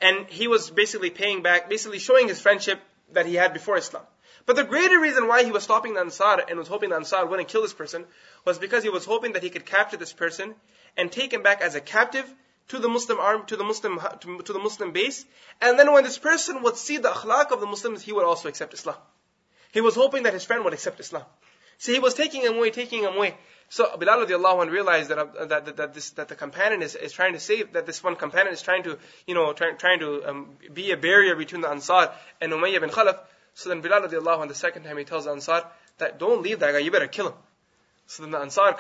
[SPEAKER 1] And he was basically paying back, basically showing his friendship that he had before Islam. But the greater reason why he was stopping the Ansar and was hoping the Ansar wouldn't kill this person was because he was hoping that he could capture this person and take him back as a captive to the Muslim army, to the Muslim base. And then when this person would see the akhlaq of the Muslims, he would also accept Islam. He was hoping that his friend would accept Islam. So he was taking him away. So Bilal radiallahu anh realized that the companion is trying to save, that this one companion is trying to, be a barrier between the Ansar and Umayyah bin Khalaf. So then Bilal radiallahu anh, the second time he tells the Ansar that don't leave that guy, you better kill him. So then the Ansar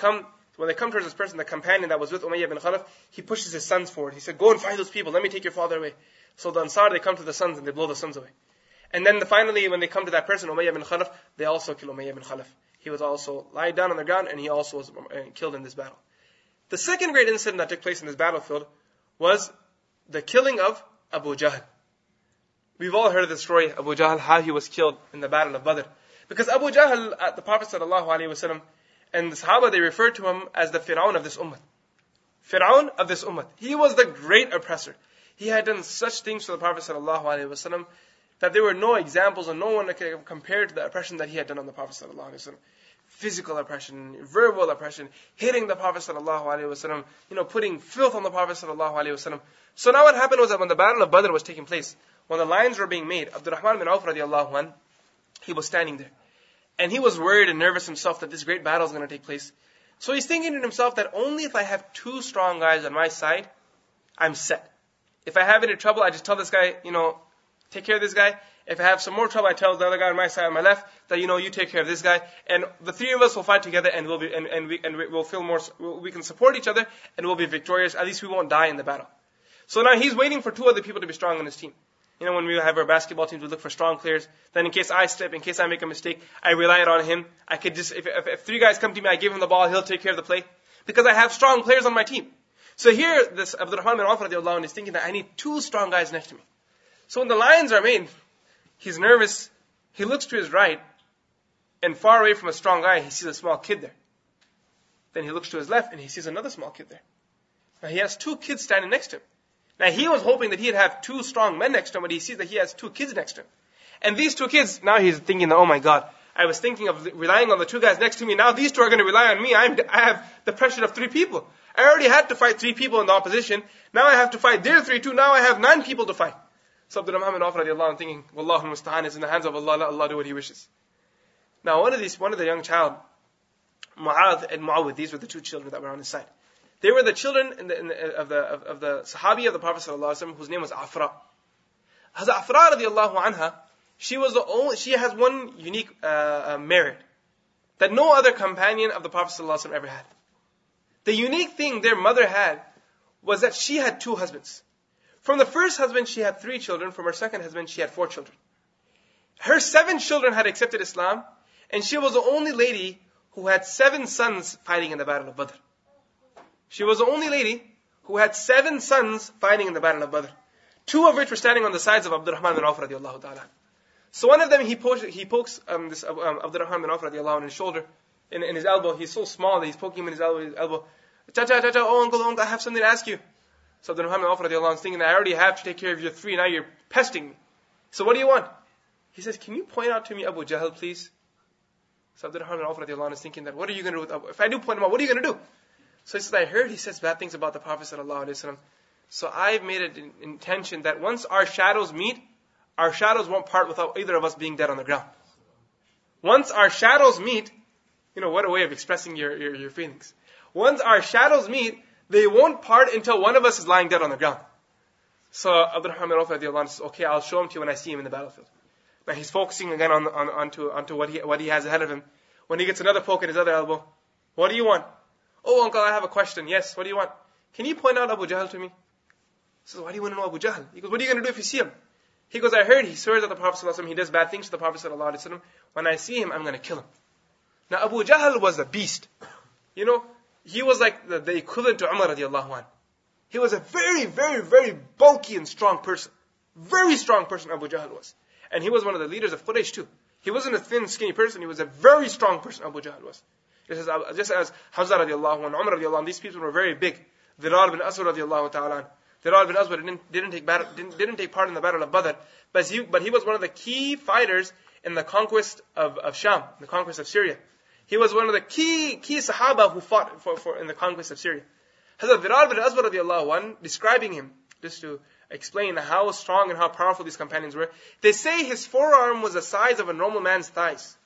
[SPEAKER 1] when they come towards this person, the companion that was with Umayyah bin Khalaf, he pushes his sons forward. He said, go and find those people, let me take your father away. So the Ansar, they come to the sons and they blow the sons away. And then finally, when they come to that person, Umayyah bin Khalaf, they also kill Umayyah bin Khalaf. He was also lied down on the ground and he also was killed in this battle. The second great incident that took place in this battlefield was the killing of Abu Jahl. We've all heard of the story, Abu Jahl, how he was killed in the battle of Badr. Because Abu Jahl, the Prophet ﷺ and the Sahaba, they referred to him as the Fir'aun of this ummah. Fir'aun of this ummah. He was the great oppressor. He had done such things to the Prophet ﷺ that there were no examples and no one could compare to the oppression that he had done on the Prophet ﷺ. Physical oppression, verbal oppression, hitting the Prophet ﷺ, putting filth on the Prophet ﷺ. So now what happened was that when the battle of Badr was taking place, when the lines were being made, Abdurrahman bin Auf radiallahu anh, he was standing there. And he was worried and nervous himself that this great battle is going to take place. So he's thinking to himself that only if I have two strong guys on my side, I'm set. If I have any trouble, I just tell this guy, take care of this guy. If I have some more trouble, I tell the other guy on my side, on my left, that you take care of this guy, and the three of us will fight together, and we'll feel more. We can support each other, and we'll be victorious. At least we won't die in the battle. So now he's waiting for two other people to be strong on his team. When we have our basketball teams, we look for strong players. Then in case I slip, in case I make a mistake, I rely on him. I could just, if three guys come to me, I give him the ball, he'll take care of the play. Because I have strong players on my team. So here, this Abdurrahman bin Auf radiallahu anh is thinking that I need two strong guys next to me. So when the lines are made, he's nervous. He looks to his right, and far away from a strong guy, he sees a small kid there. Then he looks to his left, and he sees another small kid there. Now he has two kids standing next to him. Now he was hoping that he'd have two strong men next to him, but he sees that he has two kids next to him. And these two kids, now he's thinking, oh my God, I was thinking of relying on the two guys next to me. Now these two are going to rely on me. I have the pressure of three people. I already had to fight three people in the opposition. Now I have to fight their three too. Now I have 9 people to fight. So Abdurrahman bin Auf radiallahu anh thinking, Wallahu musta'an, is in the hands of Allah. Let Allah do what He wishes. Now one of the young child, Mu'adh and Mu'awwidh, these were the two children that were on his side. They were the children of the Sahabi of the Prophet ﷺ, whose name was Afra. Hazrat Afra radiallahu anha, she has one unique merit that no other companion of the Prophet ﷺ ever had. The unique thing their mother had was that she had 2 husbands. From the first husband, she had 3 children. From her second husband, she had 4 children. Her 7 children had accepted Islam, and she was the only lady who had 7 sons fighting in the Battle of Badr. She was the only lady who had 7 sons fighting in the Battle of Badr. 2 of which were standing on the sides of Abdurrahman bin Auf radiallahu ta'ala. So one of them, he pokes this Abdurrahman bin Auf radiallahu in his shoulder, in his elbow. He's so small that he's poking him in his elbow. Cha, oh uncle, I have something to ask you. So Abdurrahman bin Auf radiallahu is thinking, I already have to take care of your 3, now you're pesting me. So what do you want? He says, can you point out to me Abu Jahl, please? So Abdurrahman bin Auf radiallahu is thinking that, what are you going to do with Abu? If I do point him out, what are you going to do? So he says, I heard he says bad things about the Prophet ﷺ. So I've made an intention that once our shadows meet, our shadows won't part without either of us being dead on the ground. Once our shadows meet, what a way of expressing your feelings. Once our shadows meet, they won't part until one of us is lying dead on the ground. So Abdurrahman bin Auf radiallahu says, okay, I'll show him to you when I see him in the battlefield. Now he's focusing again onto what he has ahead of him. When he gets another poke in his other elbow, what do you want? Oh uncle, I have a question. Yes, what do you want? Can you point out Abu Jahl to me? He says, why do you want to know Abu Jahl? He goes, what are you going to do if you see him? He goes, I heard he swears at the Prophet ﷺ, he does bad things to the Prophet ﷺ. When I see him, I'm going to kill him. Now Abu Jahl was a beast. You know, he was like the equivalent to Umar radiallahu anh. He was a very, very, very bulky and strong person. Very strong person Abu Jahl was. And he was one of the leaders of Quraysh too. He wasn't a thin, skinny person. He was a very strong person, Abu Jahl was. Just as Hamza radiallahu anh, Umar radiallahu anh, these people were very big. Dirar bin Aswad radiallahu ta'ala. Dirar bin Aswad didn't take part in the battle of Badr, but he was one of the key fighters in the conquest of Sham, the conquest of Syria. He was one of the key Sahaba who fought in the conquest of Syria. Hazrat Dirar bin Aswad radiallahu anh, describing him, just to explain how strong and how powerful these companions were, they say his forearm was the size of a normal man's thighs.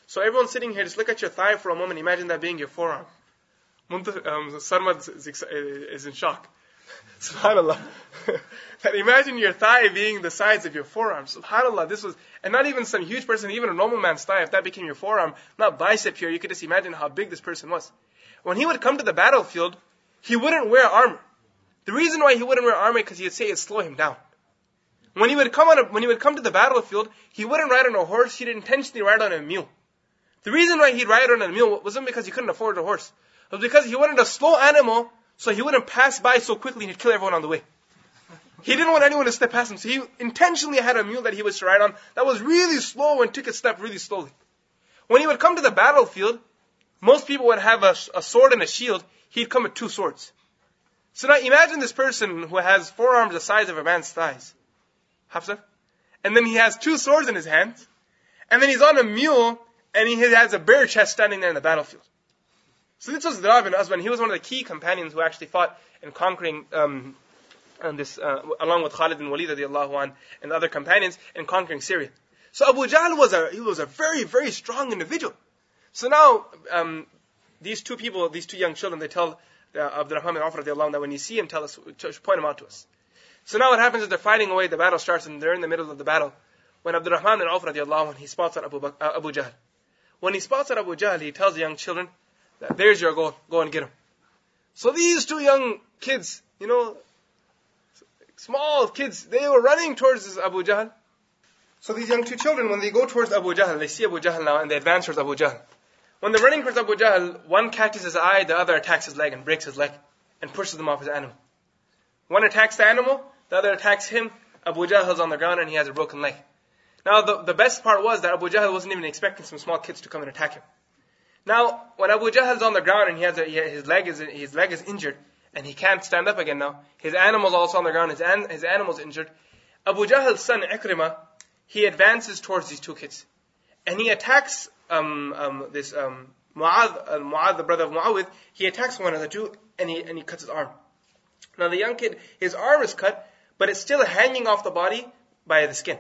[SPEAKER 1] So everyone sitting here, just look at your thigh for a moment, imagine that being your forearm. Sarmad is in shock. SubhanAllah. That imagine your thigh being the size of your forearm. SubhanAllah, this was, and not even some huge person, even a normal man's thigh, if that became your forearm, not bicep here, you could just imagine how big this person was. When he would come to the battlefield, he wouldn't wear armor. The reason why he wouldn't wear armor, because he'd say it'd slow him down. When he would come to the battlefield, he wouldn't ride on a horse, he'd intentionally ride on a mule. The reason why he'd ride on a mule wasn't because he couldn't afford a horse. It was because he wanted a slow animal, so he wouldn't pass by so quickly and he'd kill everyone on the way. He didn't want anyone to step past him, so he intentionally had a mule that he was to ride on that was really slow and took a step really slowly. When he would come to the battlefield, most people would have a sword and a shield. He'd come with 2 swords. So now imagine this person who has forearms the size of a man's thighs. Hafsa? And then he has 2 swords in his hands. And then he's on a mule and he has a bare chest standing there in the battlefield. So this was Dirar bin Aswad. He was one of the key companions who actually fought in conquering along with Khalid bin Walid radiallahu anh and the other companions in conquering Syria. So Abu Jahl was a very, very strong individual. So now these two young children, they tell Abdurrahman bin Auf radiallahu anh that when you see him, tell us, point him out to us. So now what happens is they're fighting away, the battle starts, and they're in the middle of the battle. When Abdurrahman bin Auf radiallahu anh, he spots out Abu Jahl. When he spots out Abu Jahl, he tells the young children, there's your goal, go and get him. So these 2 young kids, small kids, they were running towards this Abu Jahl. So these young 2 children, when they go towards Abu Jahl, they see Abu Jahl now and they advance towards Abu Jahl. When they're running towards Abu Jahl, one catches his eye, the other attacks his leg and breaks his leg and pushes him off his animal. One attacks the animal, the other attacks him. Abu Jahl is on the ground and he has a broken leg. Now the best part was that Abu Jahl wasn't even expecting some small kids to come and attack him. Now, when Abu Jahl is on the ground and his leg is injured and he can't stand up again now, his animal's also on the ground, his animal's injured. Abu Jahl's son Ikrimah, he advances towards these 2 kids, and he attacks Mu'adh, the brother of Muawwidh. He attacks one of the 2, and he cuts his arm. Now the young kid, his arm is cut, but it's still hanging off the body by the skin.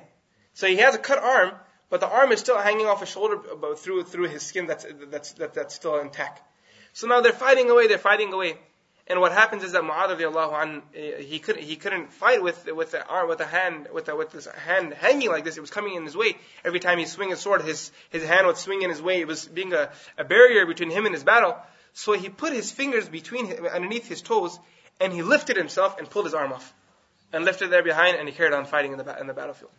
[SPEAKER 1] So he has a cut arm, but the arm is still hanging off his shoulder through his skin that's still intact. So now they're fighting away. And what happens is that Mu'adh radiallahu anh, he couldn't fight with his hand hanging like this. It was coming in his way. Every time he swung his sword, his hand would swing in his way. It was being a barrier between him and his battle. So he put his fingers underneath his toes, and he lifted himself and pulled his arm off, and left it there behind, and he carried on fighting in the battlefield.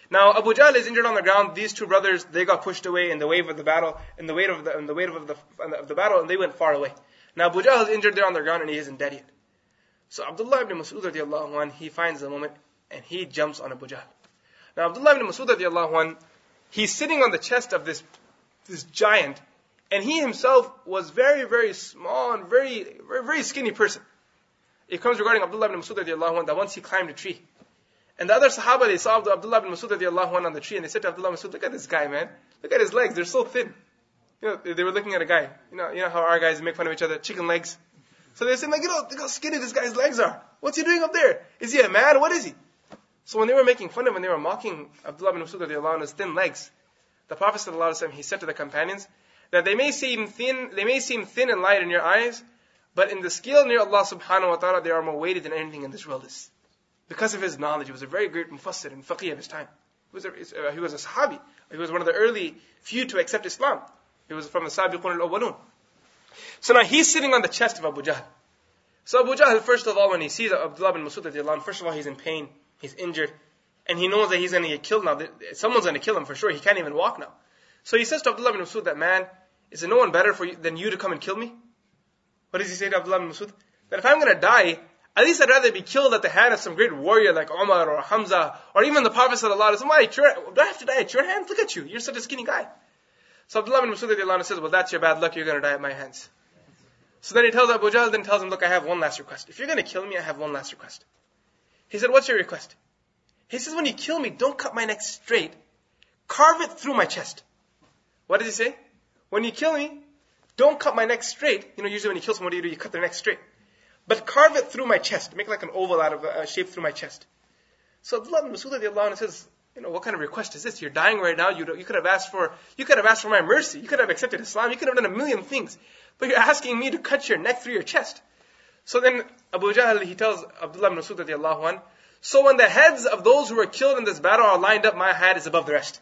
[SPEAKER 1] Now Abu Jahl is injured on the ground. These 2 brothers, they got pushed away in the wave of the battle, in the weight of the battle, and they went far away. Now Abu Jahl is injured there on the ground and he isn't dead yet. So Abdullah ibn Mas'ud radiallahu anh, he finds the moment and he jumps on Abu Jahl. Now Abdullah ibn Mas'ud radiallahu anh, he's sitting on the chest of this giant, and he himself was very, very small and very, very, very skinny person. It comes regarding Abdullah ibn Mas'ud radiallahu anh that once he climbed a tree. And the other Sahaba, they saw Abdullah ibn Mas'ud radiallahu anh on the tree, and they said to Abdullah ibn Mas'ud, look at this guy, man. Look at his legs, they're so thin. They were looking at a guy. You know how our guys make fun of each other, chicken legs. So they said, look how skinny this guy's legs are. What's he doing up there? Is he a man? What is he? So when they were making fun of him, when they were mocking Abdullah ibn Mas'ud radiallahu anhu's thin legs, the Prophet sallallahu alaihi wasallam, he said to the companions that they may seem thin and light in your eyes, but in the scale near Allah subhanahu wa ta'ala, they are more weighted than anything in this world is. Because of his knowledge, he was a very great mufassir and faqih of his time. He was a sahabi. He was one of the early few to accept Islam. He was from the Sabiqun al-Awwalun. So now he's sitting on the chest of Abu Jahl. So Abu Jahl, first of all, when he sees Abdullah bin Mas'ud, first of all, he's in pain, he's injured, and he knows that he's going to get killed now. Someone's going to kill him for sure. He can't even walk now. So he says to Abdullah bin Mas'ud that, man, is there no one better than you to come and kill me? What does he say to Abdullah bin Mas'ud? That if I'm going to die, at least I'd rather be killed at the hand of some great warrior like Umar or Hamza, or even the Prophet sallallahu alaihi wasallam. Do I have to die at your hands? Look at you. You're such a skinny guy. So Abdullah bin Mas'ud says, well, that's your bad luck. You're going to die at my hands. So then he tells Abu Jahl, tells him, look, I have one last request. If you're going to kill me, I have one last request. He said, what's your request? He says, when you kill me, don't cut my neck straight. Carve it through my chest. What does he say? When you kill me, don't cut my neck straight. Usually when you kill someone, what do? You cut their neck straight. But carve it through my chest. Make like an oval out of a shape through my chest. So Abdullah bin Mas'ud says, what kind of request is this? You're dying right now. You could have asked for my mercy. You could have accepted Islam. You could have done a million things. But you're asking me to cut your neck through your chest. So then Abu Jahl, he tells Abdullah bin Mas'ud, so when the heads of those who were killed in this battle are lined up, my head is above the rest.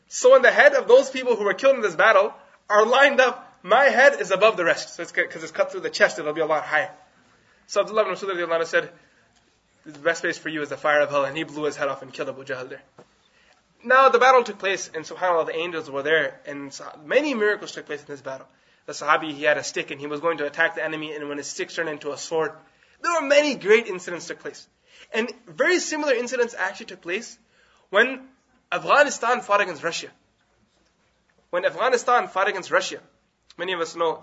[SPEAKER 1] So when the head of those people who were killed in this battle are lined up, my head is above the rest. So it's because it's cut through the chest, it'll be a lot higher. So Abdullah bin Mas'ud said, the best place for you is the fire of hell, and he blew his head off and killed Abu Jahl there. Now the battle took place, and subhanAllah, the angels were there, and many miracles took place in this battle. The Sahabi, he had a stick, and he was going to attack the enemy, and when his stick turned into a sword. There were many great incidents took place. And very similar incidents actually took place when Afghanistan fought against Russia. When Afghanistan fought against Russia, many of us know,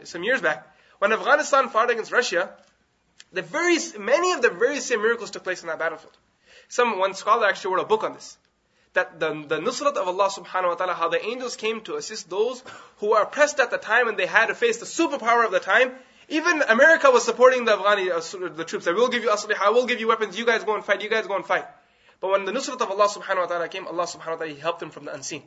[SPEAKER 1] some years back, when Afghanistan fought against Russia, many of the very same miracles took place in that battlefield. One scholar actually wrote a book on this. That the nusrat of Allah subhanahu wa ta'ala, how the angels came to assist those who were oppressed at the time and they had to face the superpower of the time. Even America was supporting the Afghani, the troops. I will give you asliha, I will give you weapons, you guys go and fight, you guys go and fight. But when the nusrat of Allah subhanahu wa ta'ala came, Allah subhanahu wa ta'ala, He helped them from the unseen.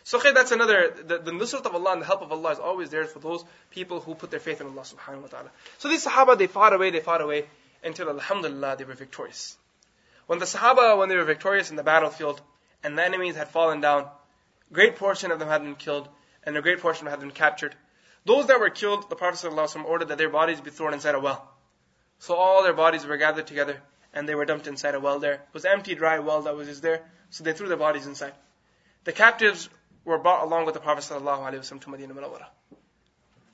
[SPEAKER 1] So that's another, the nusrat of Allah and the help of Allah is always there for those people who put their faith in Allah subhanahu wa ta'ala. So these Sahaba, they fought away, until alhamdulillah, they were victorious. When they were victorious in the battlefield, and the enemies had fallen down, a great portion of them had been killed, and a great portion of them had been captured. Those that were killed, the Prophet ﷺ ordered that their bodies be thrown inside a well. So all their bodies were gathered together, and they were dumped inside a well there. It was an empty, dry well that was just there, so they threw their bodies inside. The captives were brought along with the Prophet ﷺ to Medina Munawwara.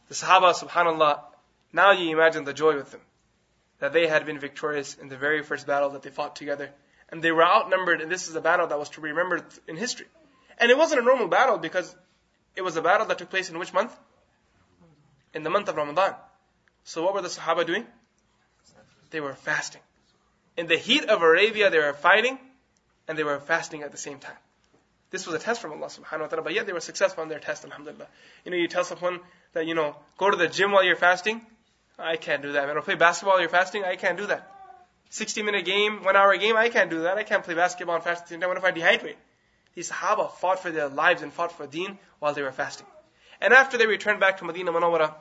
[SPEAKER 1] The Sahaba, subhanAllah, now you imagine the joy with them, that they had been victorious in the very first battle that they fought together. And they were outnumbered, and this is a battle that was to be remembered in history. And it wasn't a normal battle because it was a battle that took place in which month? In the month of Ramadan. So what were the Sahaba doing? They were fasting. In the heat of Arabia, they were fighting, and they were fasting at the same time. This was a test from Allah subhanahu wa ta'ala, but yet they were successful in their test, alhamdulillah. You tell someone that, go to the gym while you're fasting. I can't do that, man. Or play basketball while you're fasting. I can't do that. 60-minute game, 1-hour game, I can't do that. I can't play basketball and fast at the same time. What if I dehydrate? These Sahaba fought for their lives and fought for deen while they were fasting. And after they returned back to Medina Munawwara,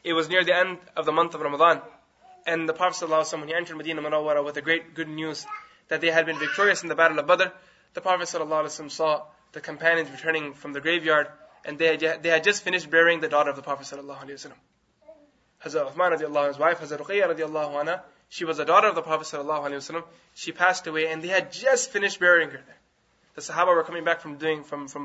[SPEAKER 1] it was near the end of the month of Ramadan. And the Prophet ﷺ, when he entered Medina Munawwara with the great good news that they had been victorious in the Battle of Badr, the Prophet ﷺ saw the companions returning from the graveyard, and they had just finished burying the daughter of the Prophet ﷺ. Hazrat Uthman radiallahu anhu's wife, Hazrat Ruqayyah radiallahu anha, she was a daughter of the Prophet ﷺ. She passed away, and they had just finished burying her there. The Sahaba were coming back from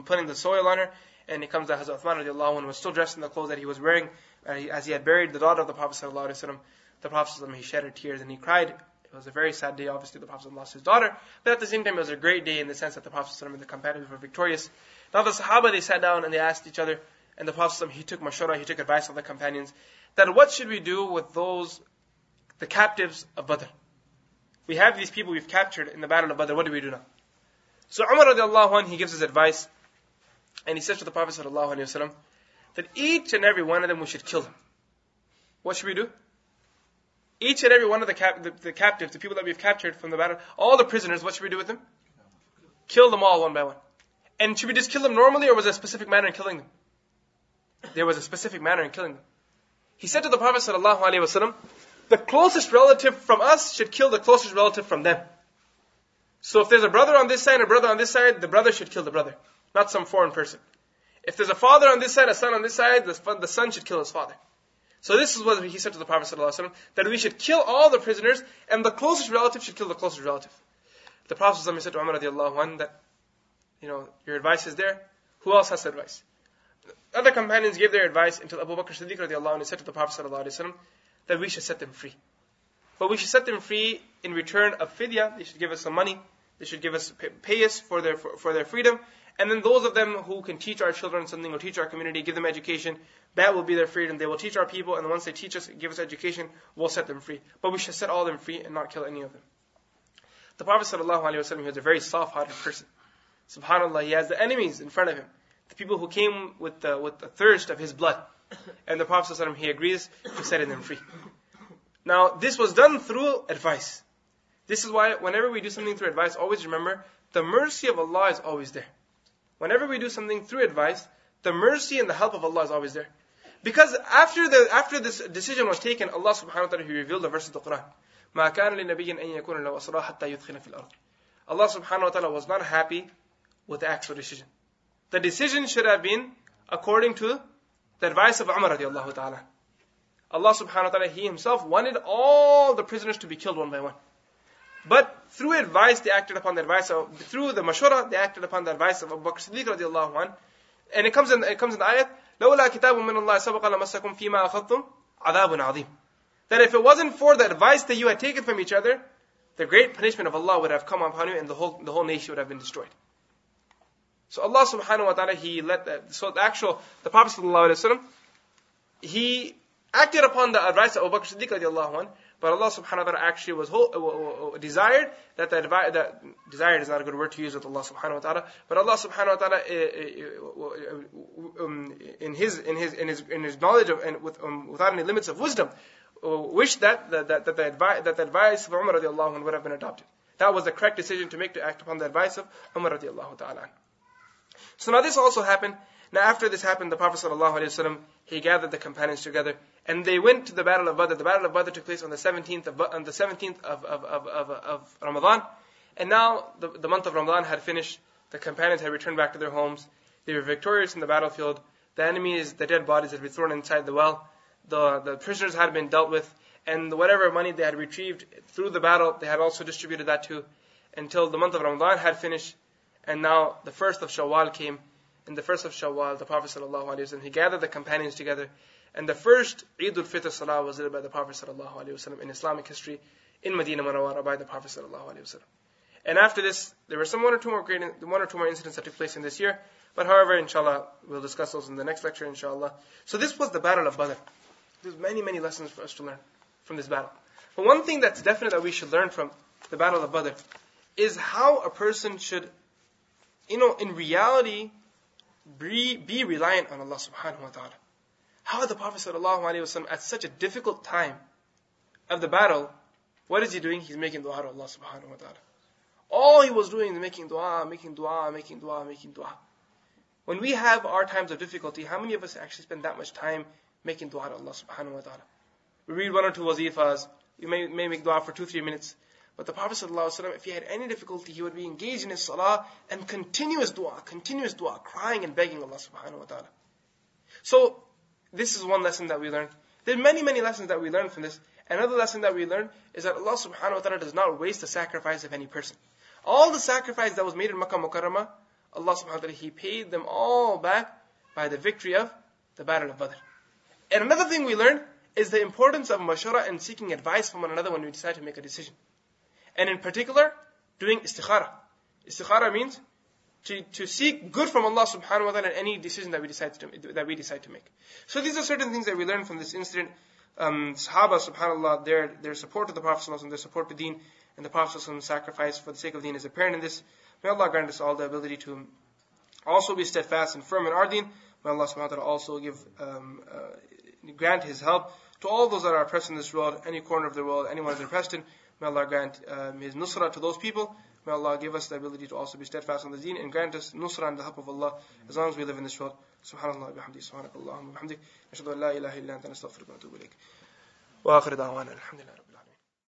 [SPEAKER 1] putting the soil on her, and it comes that Hazrat Uthman radiallahu anhu was still dressed in the clothes that he was wearing as he had buried the daughter of the Prophet ﷺ. The Prophet ﷺ, he shed tears and he cried. It was a very sad day. Obviously, the Prophet lost his daughter, but at the same time, it was a great day in the sense that the Prophet ﷺ and the companions were victorious. Now the Sahaba, they sat down and they asked each other, and the Prophet ﷺ, he took mashura, he took advice of the companions, that what should we do with the captives of Badr? We have these people we've captured in the battle of Badr. What do we do now? So Umar radiallahu anhu, he gives his advice, and he says to the Prophet sallallahu alaihi wasallam that each and every one of them we should kill them. What should we do? Each and every one of the captives, the people that we've captured from the battle, all the prisoners, what should we do with them? Kill them all one by one. And should we just kill them normally, or was there a specific manner in killing them? There was a specific manner in killing them. He said to the Prophet sallallahu alaihi wasallam, the closest relative from us should kill the closest relative from them. So if there's a brother on this side and a brother on this side, the brother should kill the brother, not some foreign person. If there's a father on this side, a son on this side, the son should kill his father. So this is what he said to the Prophet ﷺ, that we should kill all the prisoners, and the closest relative should kill the closest relative. The Prophet ﷺ said to Umar radiallahu anhu that, your advice is there. Who else has advice? Other companions gave their advice until Abu Bakr Siddiq radiallahu anhu said to the Prophet ﷺ that we should set them free. But we should set them free in return of fidya. They should give us some money. They should give us, pay us for their freedom. And then those of them who can teach our children something or teach our community, give them education, that will be their freedom. They will teach our people, and once they teach us, give us education, we'll set them free. But we should set all of them free and not kill any of them. The Prophet ﷺ, he was a very soft-hearted person. SubhanAllah, he has the enemies in front of him. The people who came with the thirst of his blood. And the Prophet ﷺ, he agrees to setting them free. Now, this was done through advice. This is why whenever we do something through advice, always remember, the mercy of Allah is always there. Whenever we do something through advice, the mercy and the help of Allah is always there. Because after this decision was taken, Allah subhanahu wa ta'ala, He revealed the verse of the Quran. مَا كَانَ لِنَبِيٍّ أَن يَكُونَ لَهُ أَسْرَىٰ حَتَّى يُدْخِلَ فِي الْأَرْضِ. Allah subhanahu wa ta'ala was not happy with the actual decision. The decision should have been according to the advice of Umar radiallahu ta'ala. Allah subhanahu wa ta'ala, He Himself wanted all the prisoners to be killed one by one. But through advice, they acted upon the advice of, through the mashwara, they acted upon the advice of Abu Bakr Siddiq radiallahu anhu. And it comes in the ayat, لَوْلَا كِتَابٌ مِّنَ اللَّهِ سَبَقَ لَمَسَّكُمْ فِي مَا أَخَذْتُمْ عَذَابٌ عَظِيمٌ. That if it wasn't for the advice that you had taken from each other, the great punishment of Allah would have come upon you, and the whole nation would have been destroyed. So Allah subhanahu wa ta'ala, He let that, so the Prophet sallallahu alaihi wasallam, he acted upon the advice of Abu Bakr Siddiq radiallahu anhu, but Allah subhanahu wa ta'ala actually desired that desired is not a good word to use with Allah subhanahu wa ta'ala, but Allah subhanahu wa ta'ala, in His knowledge of, and without any limits of wisdom, wished that the advice of Umar radiallahu anhu would have been adopted. That was the correct decision to make, to act upon the advice of Umar radiallahu ta'ala. So now this also happened. Now after this happened, the Prophet sallallahu alaihi wasallam, he gathered the companions together, and they went to the Battle of Badr. The Battle of Badr took place on the 17th of Ramadan. And now the month of Ramadan had finished. The companions had returned back to their homes. They were victorious in the battlefield. The enemies, the dead bodies had been thrown inside the well. The prisoners had been dealt with, and whatever money they had retrieved through the battle, they had also distributed that too, until the month of Ramadan had finished. And now the first of Shawwal came. In the first of Shawwal, the Prophet ﷺ, he gathered the companions together, and the first Eid al-Fitr Salah was led by the Prophet ﷺ in Islamic history in Medina Munawwara by the Prophet ﷺ. And after this, there were one or two more incidents that took place in this year. But however, inshallah, we'll discuss those in the next lecture, inshallah. So this was the Battle of Badr. There's many lessons for us to learn from this battle. But one thing that's definite that we should learn from the Battle of Badr is how a person should, in reality, be reliant on Allah subhanahu wa ta'ala. How the Prophet sallallahu alaihi wasallam, at such a difficult time of the battle, what is he doing? He's making dua to Allah subhanahu wa ta'ala. All he was doing is making dua. When we have our times of difficulty, how many of us actually spend that much time making dua to Allah subhanahu wa ta'ala? We read one or two wazifas, we may make dua for 2-3 minutes. But the Prophet ﷺ, if he had any difficulty, he would be engaged in his salah and continuous dua, crying and begging Allah subhanahu wa ta'ala. So, this is one lesson that we learned. There are many lessons that we learn from this. Another lesson that we learn is that Allah subhanahu wa ta'ala does not waste the sacrifice of any person. All the sacrifice that was made in Makkah Mukarramah, Allah subhanahu wa ta'ala, He paid them all back by the victory of the Battle of Badr. And another thing we learned is the importance of mashara and seeking advice from one another when we decide to make a decision. And in particular, doing istikhara. Istikhara means to seek good from Allah subhanahu wa ta'ala in any decision that we decide to make. So these are certain things that we learn from this incident. Sahaba, subhanAllah, their support to the Prophet ﷺ, their support to Deen, and the Prophet ﷺ's sacrifice for the sake of Deen is apparent in this. May Allah grant us all the ability to also be steadfast and firm in our Deen. May Allah subhanahu wa ta'ala also grant His help to all those that are oppressed in this world, any corner of the world, anyone is oppressed in. May Allah grant His nusra to those people. May Allah give us the ability to also be steadfast on the deen and grant us nusra and the help of Allah as long as we live in this world. Subhanallah wa bihamdihi, subhanakallahumma wa bihamdik. Ashhadu an la ilaha illa anta nastaghfiruka wa natubu ilayk. Wa akhiru da'wana alhamdulillah.